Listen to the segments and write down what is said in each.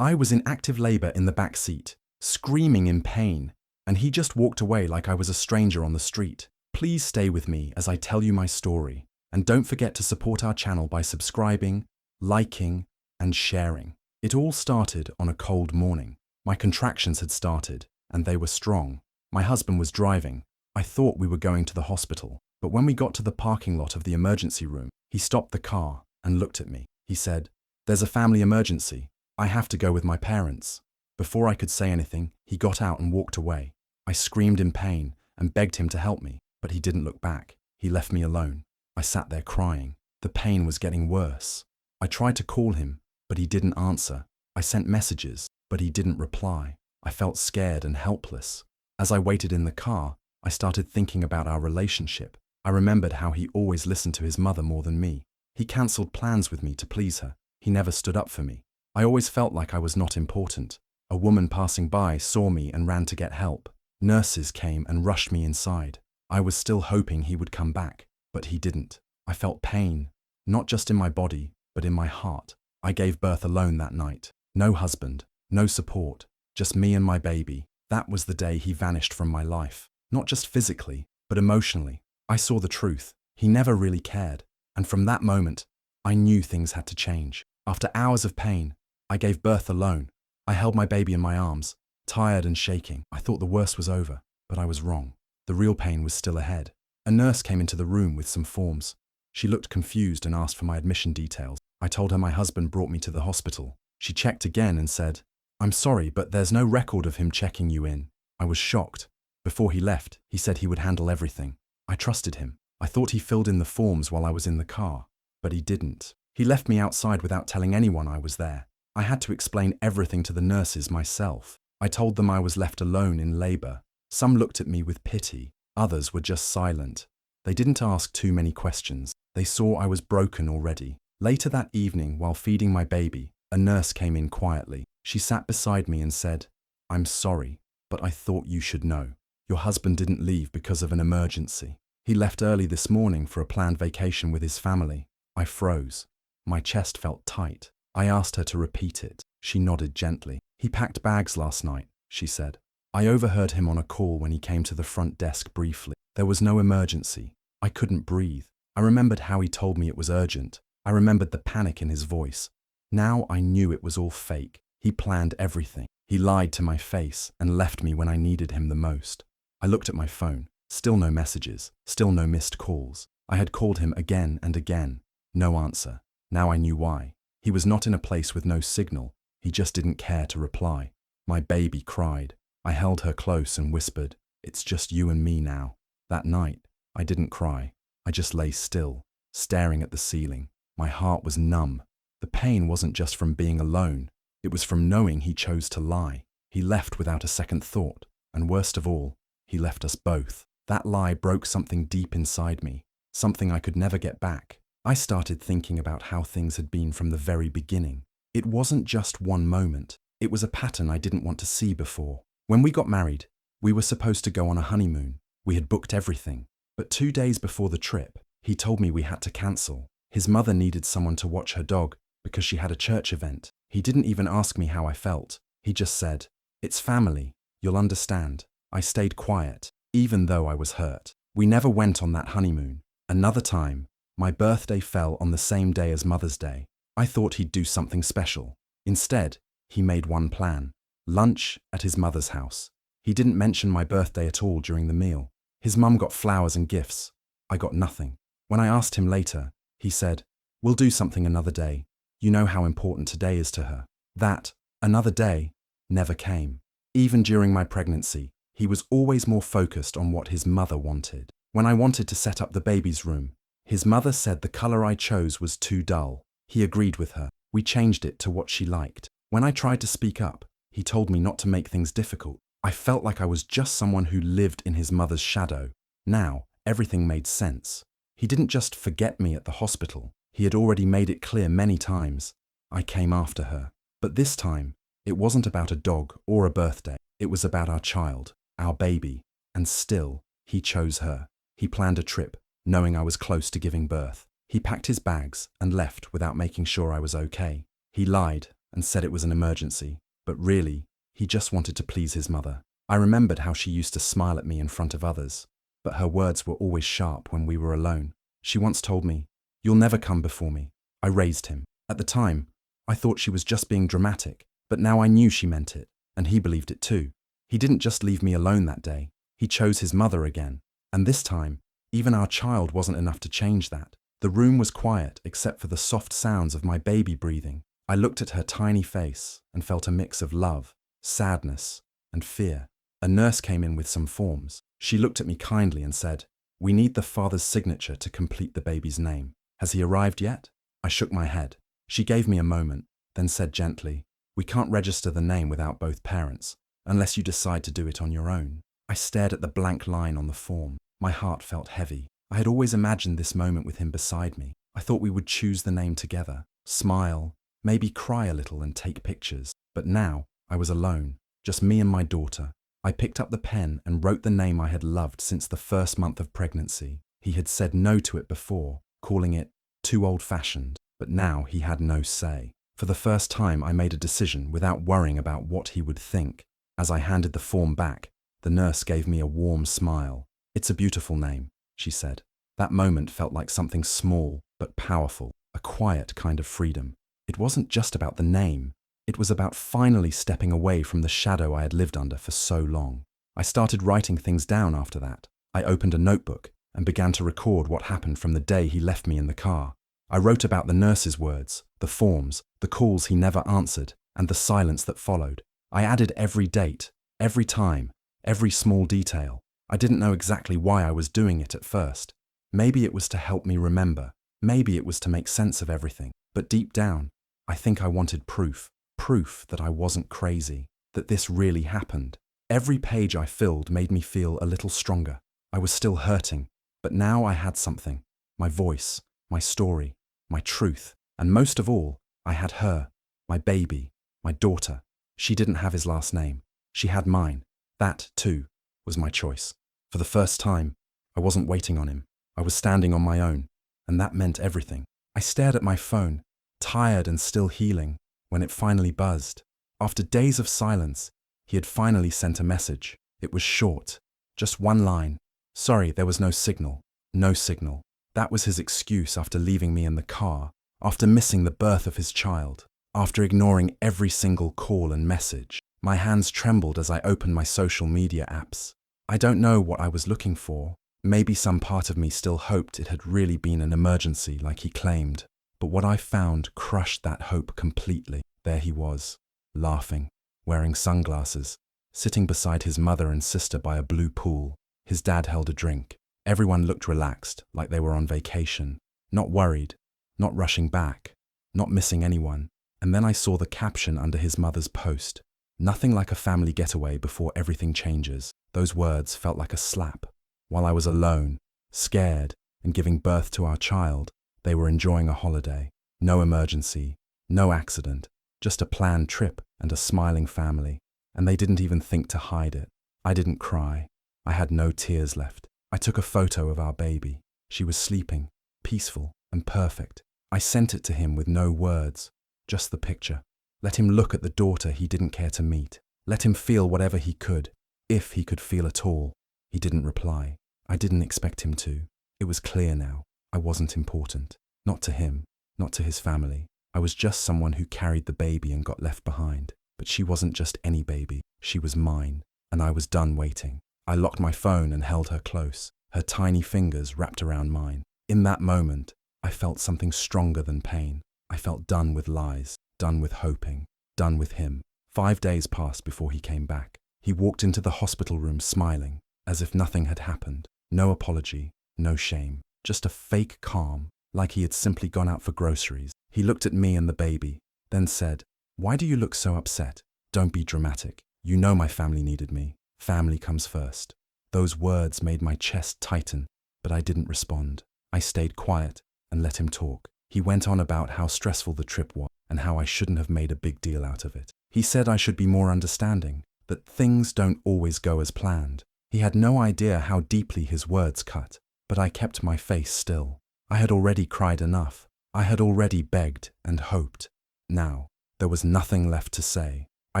I was in active labor in the back seat, screaming in pain, and he just walked away like I was a stranger on the street. Please stay with me as I tell you my story, and don't forget to support our channel by subscribing, liking, and sharing. It all started on a cold morning. My contractions had started, and they were strong. My husband was driving. I thought we were going to the hospital, but when we got to the parking lot of the emergency room, he stopped the car and looked at me. He said, "There's a family emergency. I have to go with my parents." Before I could say anything, he got out and walked away. I screamed in pain and begged him to help me, but he didn't look back. He left me alone. I sat there crying. The pain was getting worse. I tried to call him, but he didn't answer. I sent messages, but he didn't reply. I felt scared and helpless. As I waited in the car, I started thinking about our relationship. I remembered how he always listened to his mother more than me. He cancelled plans with me to please her. He never stood up for me. I always felt like I was not important. A woman passing by saw me and ran to get help. Nurses came and rushed me inside. I was still hoping he would come back, but he didn't. I felt pain, not just in my body, but in my heart. I gave birth alone that night. No husband, no support, just me and my baby. That was the day he vanished from my life. Not just physically, but emotionally. I saw the truth. He never really cared. And from that moment, I knew things had to change. After hours of pain, I gave birth alone. I held my baby in my arms, tired and shaking. I thought the worst was over, but I was wrong. The real pain was still ahead. A nurse came into the room with some forms. She looked confused and asked for my admission details. I told her my husband brought me to the hospital. She checked again and said, "I'm sorry, but there's no record of him checking you in." I was shocked. Before he left, he said he would handle everything. I trusted him. I thought he filled in the forms while I was in the car, but he didn't. He left me outside without telling anyone I was there. I had to explain everything to the nurses myself. I told them I was left alone in labor. Some looked at me with pity. Others were just silent. They didn't ask too many questions. They saw I was broken already. Later that evening, while feeding my baby, a nurse came in quietly. She sat beside me and said, "I'm sorry, but I thought you should know. Your husband didn't leave because of an emergency. He left early this morning for a planned vacation with his family." I froze. My chest felt tight. I asked her to repeat it. She nodded gently. "He packed bags last night," she said. I overheard him on a call when he came to the front desk briefly. There was no emergency. I couldn't breathe. I remembered how he told me it was urgent. I remembered the panic in his voice. Now I knew it was all fake. He planned everything. He lied to my face and left me when I needed him the most. I looked at my phone. Still no messages. Still no missed calls. I had called him again and again. No answer. Now I knew why. He was not in a place with no signal. He just didn't care to reply. My baby cried. I held her close and whispered, "It's just you and me now." That night, I didn't cry. I just lay still, staring at the ceiling. My heart was numb. The pain wasn't just from being alone. It was from knowing he chose to lie. He left without a second thought. And worst of all, he left us both. That lie broke something deep inside me, something I could never get back. I started thinking about how things had been from the very beginning. It wasn't just one moment. It was a pattern I didn't want to see before. When we got married, we were supposed to go on a honeymoon. We had booked everything. But 2 days before the trip, he told me we had to cancel. His mother needed someone to watch her dog because she had a church event. He didn't even ask me how I felt. He just said, "It's family. You'll understand." I stayed quiet, even though I was hurt. We never went on that honeymoon. Another time, my birthday fell on the same day as Mother's Day. I thought he'd do something special. Instead, he made one plan: lunch at his mother's house. He didn't mention my birthday at all during the meal. His mum got flowers and gifts. I got nothing. When I asked him later, he said, "We'll do something another day. You know how important today is to her." That another day never came. Even during my pregnancy, he was always more focused on what his mother wanted. When I wanted to set up the baby's room, his mother said the color I chose was too dull. He agreed with her. We changed it to what she liked. When I tried to speak up, he told me not to make things difficult. I felt like I was just someone who lived in his mother's shadow. Now, everything made sense. He didn't just forget me at the hospital. He had already made it clear many times. I came after her. But this time, it wasn't about a dog or a birthday. It was about our child, our baby. And still, he chose her. He planned a trip, knowing I was close to giving birth. He packed his bags and left without making sure I was okay. He lied and said it was an emergency, but really, he just wanted to please his mother. I remembered how she used to smile at me in front of others, but her words were always sharp when we were alone. She once told me, "You'll never come before me." I raised him. At the time, I thought she was just being dramatic, but now I knew she meant it, and he believed it too. He didn't just leave me alone that day. He chose his mother again. And this time, even our child wasn't enough to change that. The room was quiet except for the soft sounds of my baby breathing. I looked at her tiny face and felt a mix of love, sadness, and fear. A nurse came in with some forms. She looked at me kindly and said, "We need the father's signature to complete the baby's name. Has he arrived yet?" I shook my head. She gave me a moment, then said gently, "We can't register the name without both parents, unless you decide to do it on your own." I stared at the blank line on the form. My heart felt heavy. I had always imagined this moment with him beside me. I thought we would choose the name together, smile, maybe cry a little and take pictures. But now, I was alone, just me and my daughter. I picked up the pen and wrote the name I had loved since the first month of pregnancy. He had said no to it before, calling it too old-fashioned, but now he had no say. For the first time, I made a decision without worrying about what he would think. As I handed the form back, the nurse gave me a warm smile. "It's a beautiful name," she said. That moment felt like something small but powerful, a quiet kind of freedom. It wasn't just about the name. It was about finally stepping away from the shadow I had lived under for so long. I started writing things down after that. I opened a notebook and began to record what happened from the day he left me in the car. I wrote about the nurse's words, the forms, the calls he never answered, and the silence that followed. I added every date, every time, every small detail. I didn't know exactly why I was doing it at first. Maybe it was to help me remember. Maybe it was to make sense of everything. But deep down, I think I wanted proof. Proof that I wasn't crazy, that this really happened. Every page I filled made me feel a little stronger. I was still hurting, but now I had something. My voice, my story, my truth. And most of all, I had her, my baby, my daughter. She didn't have his last name. She had mine. That, too, was my choice. For the first time, I wasn't waiting on him. I was standing on my own, and that meant everything. I stared at my phone, tired and still healing, when it finally buzzed. After days of silence, he had finally sent a message. It was short, just one line. "Sorry, there was no signal." No signal. That was his excuse after leaving me in the car, after missing the birth of his child, after ignoring every single call and message. My hands trembled as I opened my social media apps. I don't know what I was looking for. Maybe some part of me still hoped it had really been an emergency like he claimed. But what I found crushed that hope completely. There he was, laughing, wearing sunglasses, sitting beside his mother and sister by a blue pool. His dad held a drink. Everyone looked relaxed, like they were on vacation, not worried, not rushing back, not missing anyone. And then I saw the caption under his mother's post. "Nothing like a family getaway before everything changes." Those words felt like a slap. While I was alone, scared, and giving birth to our child, they were enjoying a holiday. No emergency, no accident, just a planned trip and a smiling family. And they didn't even think to hide it. I didn't cry. I had no tears left. I took a photo of our baby. She was sleeping, peaceful and perfect. I sent it to him with no words, just the picture. Let him look at the daughter he didn't care to meet. Let him feel whatever he could, if he could feel at all. He didn't reply. I didn't expect him to. It was clear now. I wasn't important. Not to him, not to his family. I was just someone who carried the baby and got left behind. But she wasn't just any baby. She was mine, and I was done waiting. I locked my phone and held her close, her tiny fingers wrapped around mine. In that moment, I felt something stronger than pain. I felt done with lies, done with hoping, done with him. 5 days passed before he came back. He walked into the hospital room smiling, as if nothing had happened. No apology, no shame, just a fake calm, like he had simply gone out for groceries. He looked at me and the baby, then said, "Why do you look so upset? Don't be dramatic. You know my family needed me. Family comes first." Those words made my chest tighten, but I didn't respond. I stayed quiet and let him talk. He went on about how stressful the trip was and how I shouldn't have made a big deal out of it. He said I should be more understanding, that things don't always go as planned. He had no idea how deeply his words cut, but I kept my face still. I had already cried enough. I had already begged and hoped. Now, There was nothing left to say. I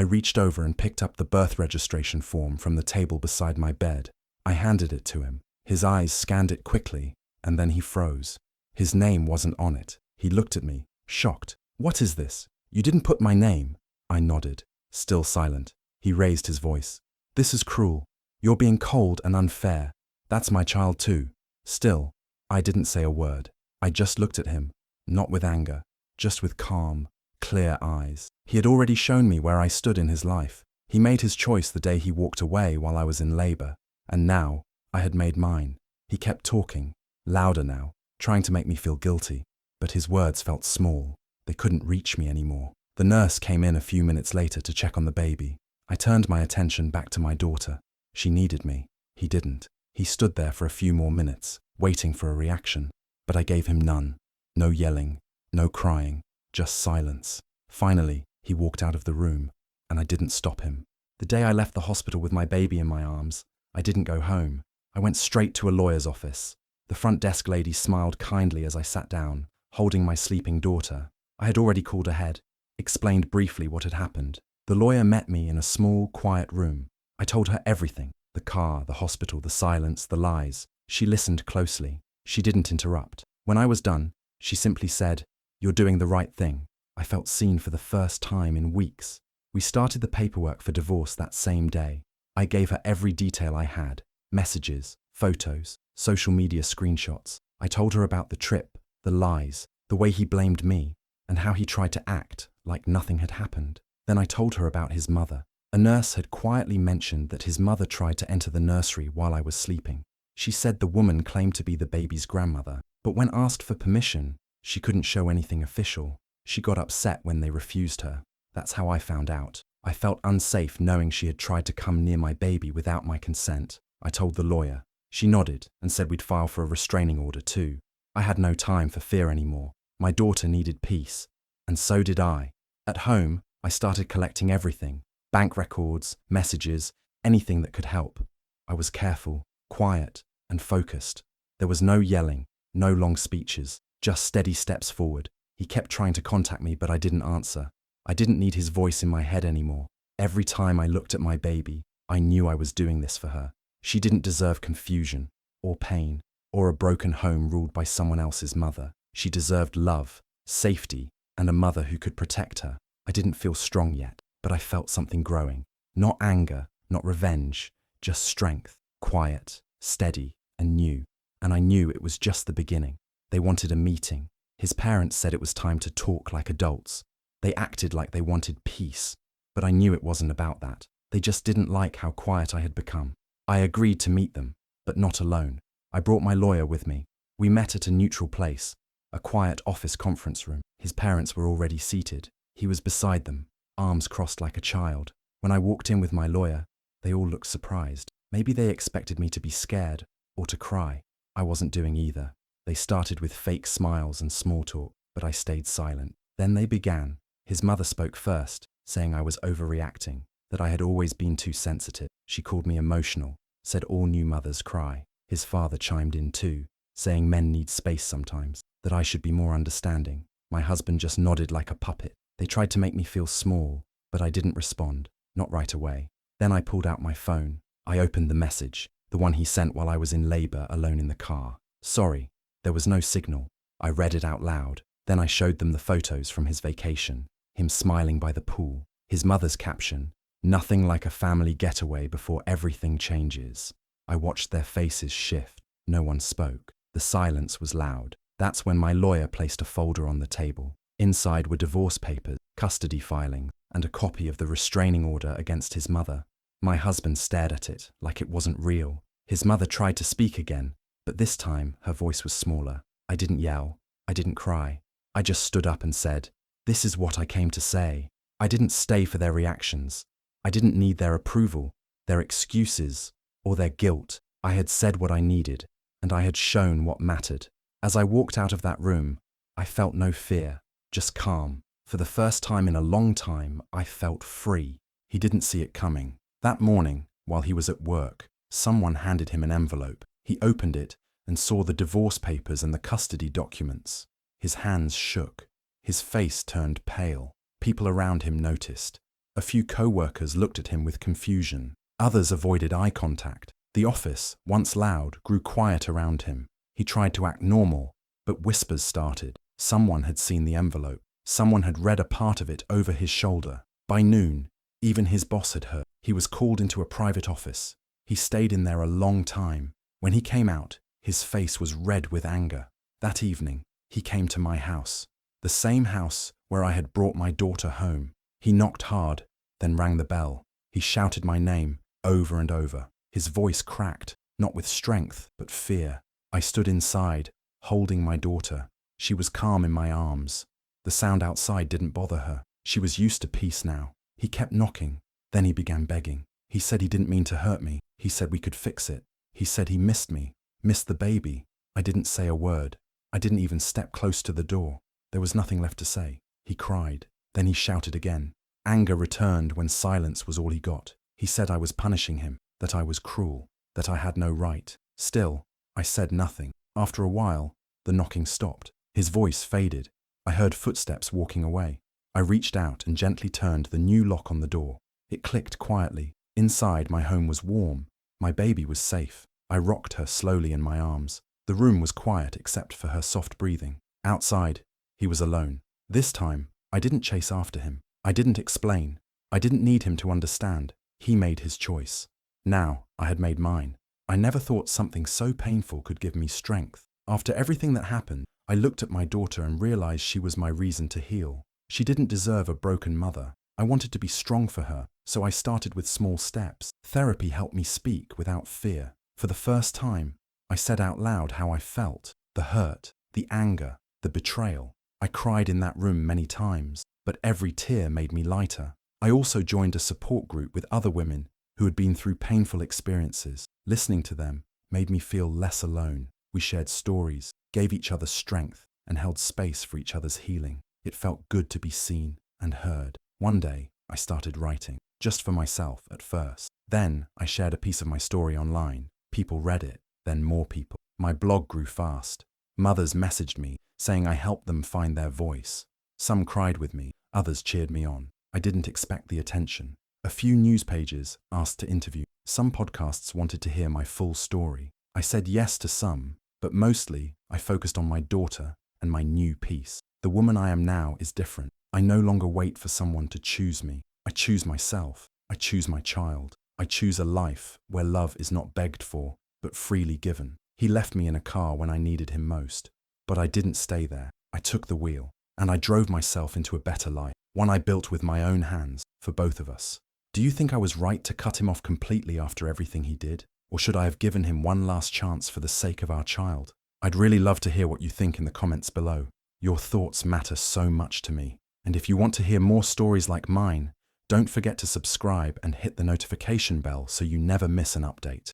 reached over and picked up the birth registration form from the table beside my bed. I handed it to him. His eyes scanned it quickly, and then he froze. His name wasn't on it. He looked at me, shocked. "What is this? You didn't put my name." I nodded, still silent. He raised his voice. "This is cruel. You're being cold and unfair. That's my child too." Still, I didn't say a word. I just looked at him, not with anger, just with calm, clear eyes. He had already shown me where I stood in his life. He made his choice the day he walked away while I was in labor, and now I had made mine. He kept talking, louder now, trying to make me feel guilty, but his words felt small. They couldn't reach me anymore. The nurse came in a few minutes later to check on the baby. I turned my attention back to my daughter. She needed me. He didn't. He stood there for a few more minutes, waiting for a reaction, but I gave him none. No yelling, no crying, just silence. Finally, he walked out of the room, and I didn't stop him. The day I left the hospital with my baby in my arms, I didn't go home. I went straight to a lawyer's office. The front desk lady smiled kindly as I sat down, holding my sleeping daughter. I had already called ahead, explained briefly what had happened. The lawyer met me in a small, quiet room. I told her everything: the car, the hospital, the silence, the lies. She listened closely. She didn't interrupt. When I was done, she simply said, "You're doing the right thing." I felt seen for the first time in weeks. We started the paperwork for divorce that same day. I gave her every detail I had: messages, photos, social media screenshots. I told her about the trip, the lies, the way he blamed me, and how he tried to act like nothing had happened. Then I told her about his mother. A nurse had quietly mentioned that his mother tried to enter the nursery while I was sleeping. She said the woman claimed to be the baby's grandmother, but when asked for permission, she couldn't show anything official. She got upset when they refused her. That's how I found out. I felt unsafe knowing she had tried to come near my baby without my consent. I told the lawyer. She nodded and said we'd file for a restraining order too. I had no time for fear anymore. My daughter needed peace, and so did I. At home, I started collecting everything: bank records, messages, anything that could help. I was careful, quiet, and focused. There was no yelling, no long speeches, just steady steps forward. He kept trying to contact me, but I didn't answer. I didn't need his voice in my head anymore. Every time I looked at my baby, I knew I was doing this for her. She didn't deserve confusion, or pain, or a broken home ruled by someone else's mother. She deserved love, safety, and a mother who could protect her. I didn't feel strong yet, but I felt something growing. Not anger, not revenge, just strength, quiet, steady, and new. And I knew it was just the beginning. They wanted a meeting. His parents said it was time to talk like adults. They acted like they wanted peace, but I knew it wasn't about that. They just didn't like how quiet I had become. I agreed to meet them, but not alone. I brought my lawyer with me. We met at a neutral place, a quiet office conference room. His parents were already seated. He was beside them, arms crossed like a child. When I walked in with my lawyer, they all looked surprised. Maybe they expected me to be scared or to cry. I wasn't doing either. They started with fake smiles and small talk, but I stayed silent. Then they began. His mother spoke first, saying I was overreacting, that I had always been too sensitive. She called me emotional, said all new mothers cry. His father chimed in too, saying men need space sometimes, that I should be more understanding. My husband just nodded like a puppet. They tried to make me feel small, but I didn't respond, not right away. Then I pulled out my phone. I opened the message, the one he sent while I was in labor alone in the car. "Sorry, there was no signal." I read it out loud. Then I showed them the photos from his vacation, him smiling by the pool. His mother's caption, "Nothing like a family getaway before everything changes." I watched their faces shift. No one spoke. The silence was loud. That's when my lawyer placed a folder on the table. Inside were divorce papers, custody filings, and a copy of the restraining order against his mother. My husband stared at it like it wasn't real. His mother tried to speak again, but this time her voice was smaller. I didn't yell. I didn't cry. I just stood up and said, "This is what I came to say." I didn't stay for their reactions. I didn't need their approval, their excuses, or their guilt. I had said what I needed, and I had shown what mattered. As I walked out of that room, I felt no fear, just calm. For the first time in a long time, I felt free. He didn't see it coming. That morning, while he was at work, someone handed him an envelope. He opened it and saw the divorce papers and the custody documents. His hands shook. His face turned pale. People around him noticed. A few co-workers looked at him with confusion. Others avoided eye contact. The office, once loud, grew quiet around him. He tried to act normal, but whispers started. Someone had seen the envelope. Someone had read a part of it over his shoulder. By noon, even his boss had heard. He was called into a private office. He stayed in there a long time. When he came out, his face was red with anger. That evening, he came to my house, the same house where I had brought my daughter home. He knocked hard, then rang the bell. He shouted my name over and over. His voice cracked, not with strength, but fear. I stood inside, holding my daughter. She was calm in my arms. The sound outside didn't bother her. She was used to peace now. He kept knocking. Then he began begging. He said he didn't mean to hurt me. He said we could fix it. He said he missed me, missed the baby. I didn't say a word. I didn't even step close to the door. There was nothing left to say. He cried. Then he shouted again. Anger returned when silence was all he got. He said I was punishing him, that I was cruel, that I had no right. Still, I said nothing. After a while, the knocking stopped. His voice faded. I heard footsteps walking away. I reached out and gently turned the new lock on the door. It clicked quietly. Inside, my home was warm. My baby was safe. I rocked her slowly in my arms. The room was quiet except for her soft breathing. Outside, he was alone. This time, I didn't chase after him. I didn't explain. I didn't need him to understand. He made his choice. Now, I had made mine. I never thought something so painful could give me strength. After everything that happened, I looked at my daughter and realized she was my reason to heal. She didn't deserve a broken mother. I wanted to be strong for her, so I started with small steps. Therapy helped me speak without fear. For the first time, I said out loud how I felt, the hurt, the anger, the betrayal. I cried in that room many times, but every tear made me lighter. I also joined a support group with other women who had been through painful experiences. Listening to them made me feel less alone. We shared stories, gave each other strength, and held space for each other's healing. It felt good to be seen and heard. One day, I started writing, just for myself at first. Then, I shared a piece of my story online. People read it, then more people. My blog grew fast. Mothers messaged me, saying I helped them find their voice. Some cried with me, others cheered me on. I didn't expect the attention. A few news pages asked to interview. Some podcasts wanted to hear my full story. I said yes to some, but mostly I focused on my daughter and my new peace. The woman I am now is different. I no longer wait for someone to choose me. I choose myself. I choose my child. I choose a life where love is not begged for, but freely given. He left me in a car when I needed him most, but I didn't stay there. I took the wheel, and I drove myself into a better life, one I built with my own hands for both of us. Do you think I was right to cut him off completely after everything he did? Or should I have given him one last chance for the sake of our child? I'd really love to hear what you think in the comments below. Your thoughts matter so much to me. And if you want to hear more stories like mine, don't forget to subscribe and hit the notification bell so you never miss an update.